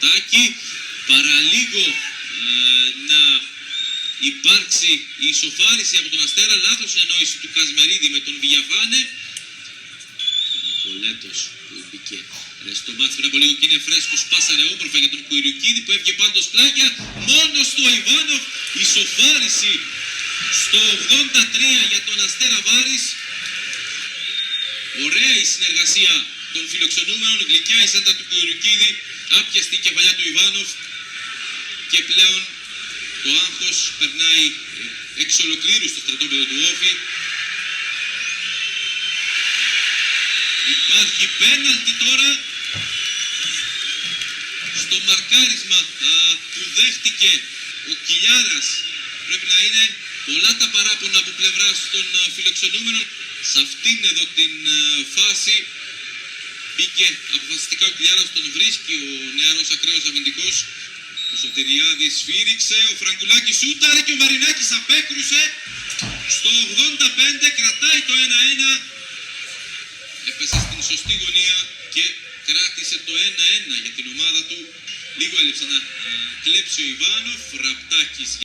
Ραπτάκη. Παραλίγο να υπάρξει η ισοφάριση από τον Αστέρα. Λάθος συνεννόηση του Κασμερίδη με τον Βηγιαφάνε. Ο Νικολέτος που μπήκε στο μάτι πριν από λίγο και είναι φρέσκος, πάσαρε όμορφα για τον Κουιρουκίδη που έβγε πάντως πλάγια. Μόνος του ο Ιβάνοφ, ισοφάριση στο 83 για τον Αστέρα Βάρης. Ωραία η συνεργασία των φιλοξενούμενων, γλυκιά η σέντα του Κουιρουκίδη, άπιαστη η κεφαλιά του Ιβάνοφ και πλέον το άγχος περνάει εξ ολοκλήρου στο στρατόπεδο του Όφη. Υπάρχει πέναλτι τώρα στο μαρκάρισμα που δέχτηκε ο Κιλιάρας. Πρέπει να είναι πολλά τα παράπονα από πλευράς των φιλοξενούμενων. Σε αυτήν εδώ την φάση μπήκε αποφασιστικά ο Κιλιάρας, τον βρίσκει ο νεαρός ακραίος αμυντικός. Ο Σωτηριάδης σφύριξε, ο Φραγκουλάκης σούταρε και ο Μαρινάκης απέκρουσε. Στο 85 κρατάει το 1-1. Έπεσε στην σωστή γωνία και κράτησε το 1-1 για την ομάδα του. Λίγο έλειψε να κλέψει ο Ιβάνοφ. Ραπτάκης